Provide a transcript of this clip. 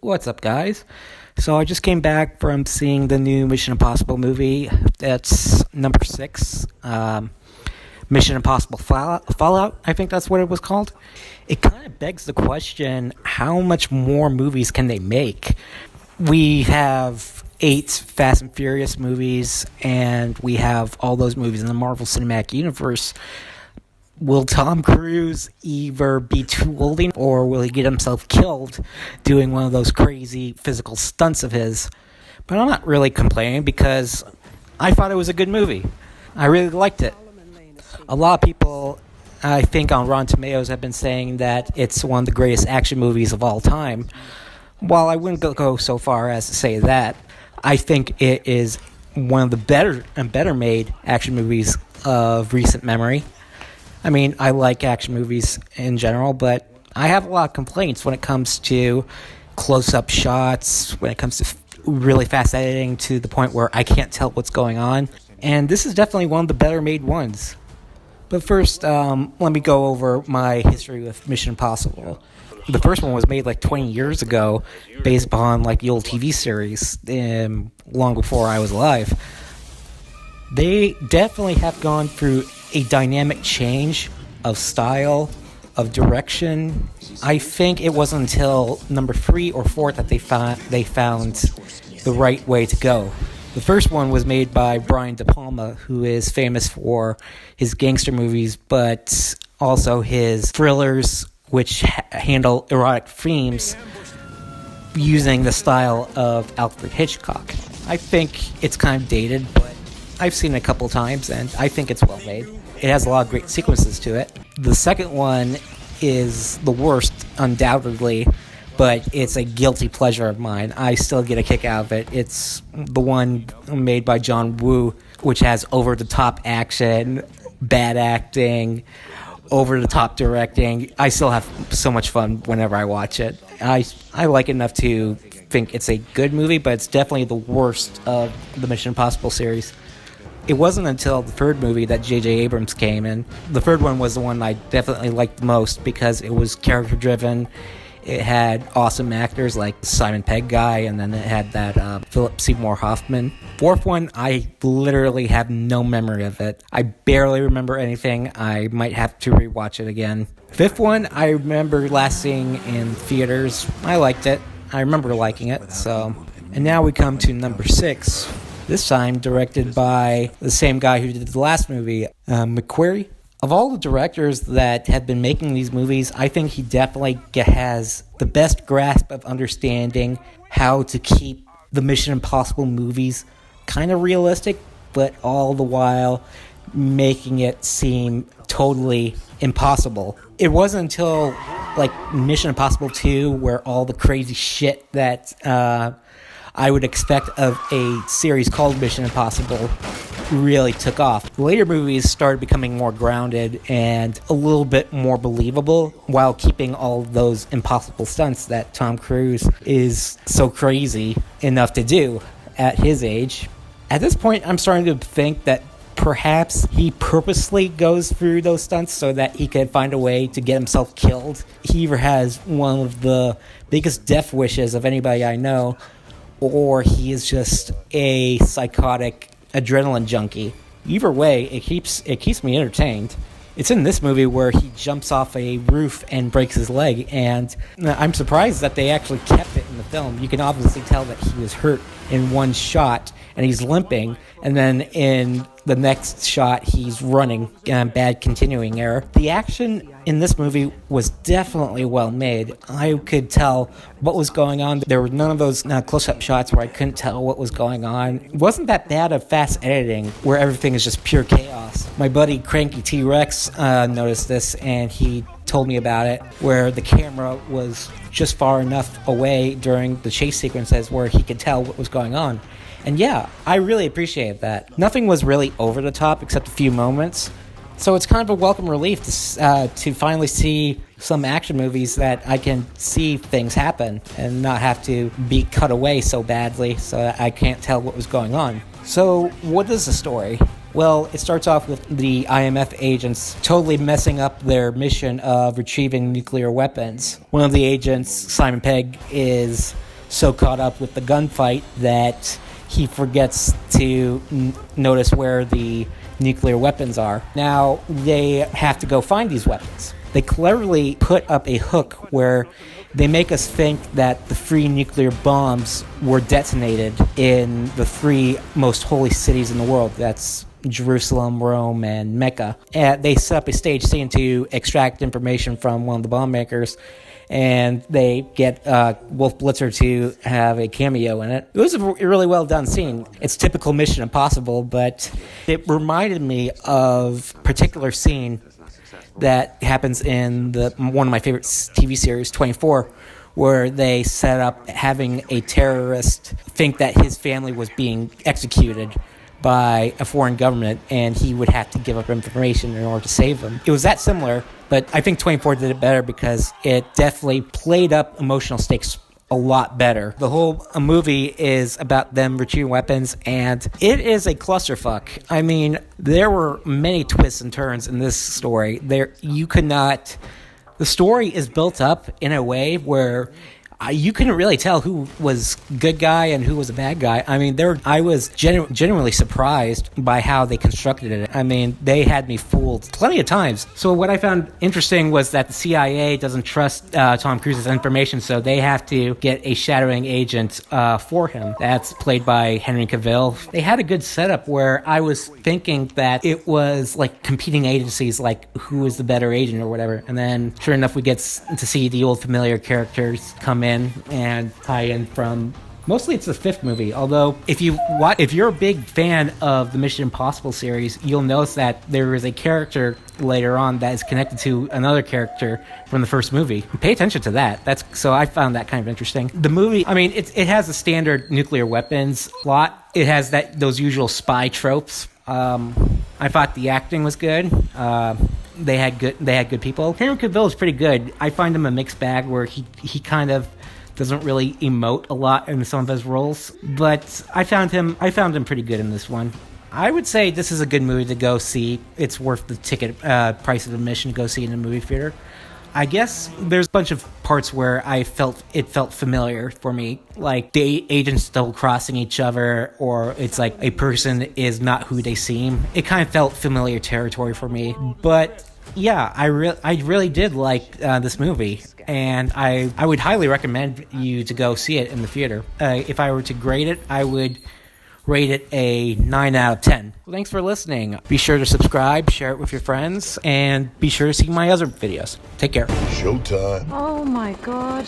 What's up, guys? So I just came back from seeing the new Mission Impossible movie. That's number 6. Mission Impossible Fallout, I think that's what it was called. It kind of begs the question, how much more movies can they make? We have 8 Fast and Furious movies, and we have all those movies in the Marvel Cinematic Universe. Will Tom Cruise either be too old, or will he get himself killed doing one of those crazy physical stunts of his? But I'm not really complaining because I thought it was a good movie. I really liked it. A lot of people, I think, on Rotten Tomatoes have been saying that it's one of the greatest action movies of all time. While I wouldn't go so far as to say that, I think it is one of the better made action movies of recent memory. I mean, I like action movies in general, but I have a lot of complaints when it comes to close-up shots, when it comes to really fast editing to the point where I can't tell what's going on. And this is definitely one of the better-made ones. But first, let me go over my history with Mission Impossible. The first one was made like 20 years ago, based upon like the old TV series, long before I was alive. They definitely have gone through a dynamic change of style, of direction. I think it wasn't until number 3 or 4 that they found the right way to go. The first one was made by Brian De Palma, who is famous for his gangster movies, but also his thrillers, which handle erotic themes using the style of Alfred Hitchcock. I think it's kind of dated, but I've seen it a couple times, and I think it's well made. It has a lot of great sequences to it. The second one is the worst, undoubtedly, but it's a guilty pleasure of mine. I still get a kick out of it. It's the one made by John Woo, which has over-the-top action, bad acting, over-the-top directing. I still have so much fun whenever I watch it. I like it enough to think it's a good movie, but it's definitely the worst of the Mission Impossible series. It wasn't until the third movie that J.J. Abrams came in. The third one was the one I definitely liked the most because it was character-driven. It had awesome actors like Simon Pegg guy, and then it had that Philip Seymour Hoffman. Fourth one, I literally have no memory of it. I barely remember anything. I might have to rewatch it again. Fifth one, I remember last seeing in theaters. I liked it. I remember liking it. And now we come to number 6. This time directed by the same guy who did the last movie, McQuarrie. Of all the directors that have been making these movies, I think he definitely has the best grasp of understanding how to keep the Mission Impossible movies kind of realistic, but all the while making it seem totally impossible. It wasn't until like Mission Impossible 2 where all the crazy shit that I would expect of a series called Mission Impossible really took off. The later movies started becoming more grounded and a little bit more believable while keeping all those impossible stunts that Tom Cruise is so crazy enough to do at his age. At this point, I'm starting to think that perhaps he purposely goes through those stunts so that he could find a way to get himself killed. He either has one of the biggest death wishes of anybody I know, or he is just a psychotic adrenaline junkie. Either way, it keeps me entertained. It's in this movie where he jumps off a roof and breaks his leg, and I'm surprised that they actually kept it in the film. You can obviously tell that he was hurt in one shot, and he's limping, and then in the next shot, he's running. Bad continuing error. The action in this movie was definitely well made. I could tell what was going on. There were none of those close-up shots where I couldn't tell what was going on. It wasn't that bad of fast editing where everything is just pure chaos. My buddy Cranky T-Rex noticed this, and he told me about it, where the camera was just far enough away during the chase sequences where he could tell what was going on. And yeah, I really appreciated that. Nothing was really over the top except a few moments. So it's kind of a welcome relief to finally see some action movies that I can see things happen and not have to be cut away so badly so that I can't tell what was going on. So what is the story? Well, it starts off with the IMF agents totally messing up their mission of retrieving nuclear weapons. One of the agents, Simon Pegg, is so caught up with the gunfight that he forgets to notice where the nuclear weapons are. Now they have to go find these weapons. They cleverly put up a hook where they make us think that the 3 nuclear bombs were detonated in the 3 most holy cities in the world. That's Jerusalem, Rome, and Mecca. And they set up a stage scene to extract information from one of the bomb makers, and they get Wolf Blitzer to have a cameo in it. It was a really well done scene. It's typical Mission Impossible, but it reminded me of a particular scene that happens in one of my favorite TV series, 24, where they set up having a terrorist think that his family was being executed by a foreign government, and he would have to give up information in order to save them. It was that similar, but I think 24 did it better because it definitely played up emotional stakes a lot better. The whole movie is about them retrieving weapons, and it is a clusterfuck. I mean, there were many twists and turns in this story. The story is built up in a way where you couldn't really tell who was good guy and who was a bad guy. I mean, I was genuinely surprised by how they constructed it. I mean, they had me fooled plenty of times. So what I found interesting was that the CIA doesn't trust Tom Cruise's information, so they have to get a shadowing agent for him. That's played by Henry Cavill. They had a good setup where I was thinking that it was like competing agencies, like who is the better agent or whatever. And then, sure enough, we get to see the old familiar characters come in and tie in from mostly it's the 5th movie, although if you're a big fan of the Mission Impossible series, you'll notice that there is a character later on that is connected to another character from the 1st movie. Pay attention to that. So I found that kind of interesting. The movie, I mean, it has a standard nuclear weapons plot. It has those usual spy tropes. I thought the acting was good. They had good people. Henry Cavill is pretty good. I find him a mixed bag where he kind of doesn't really emote a lot in some of his roles, but I found him pretty good in this one. I would say this is a good movie to go see. It's worth the ticket price of admission to go see in a movie theater. I guess there's a bunch of parts where it felt familiar for me, like the agents double crossing each other, or it's like a person is not who they seem. It kind of felt familiar territory for me, but yeah, I really did like this movie, and I would highly recommend you to go see it in the theater. If I were to grade it, I would rate it a 9 out of 10. Well, thanks for listening. Be sure to subscribe, share it with your friends, and be sure to see my other videos. Take care. Showtime. Oh my God.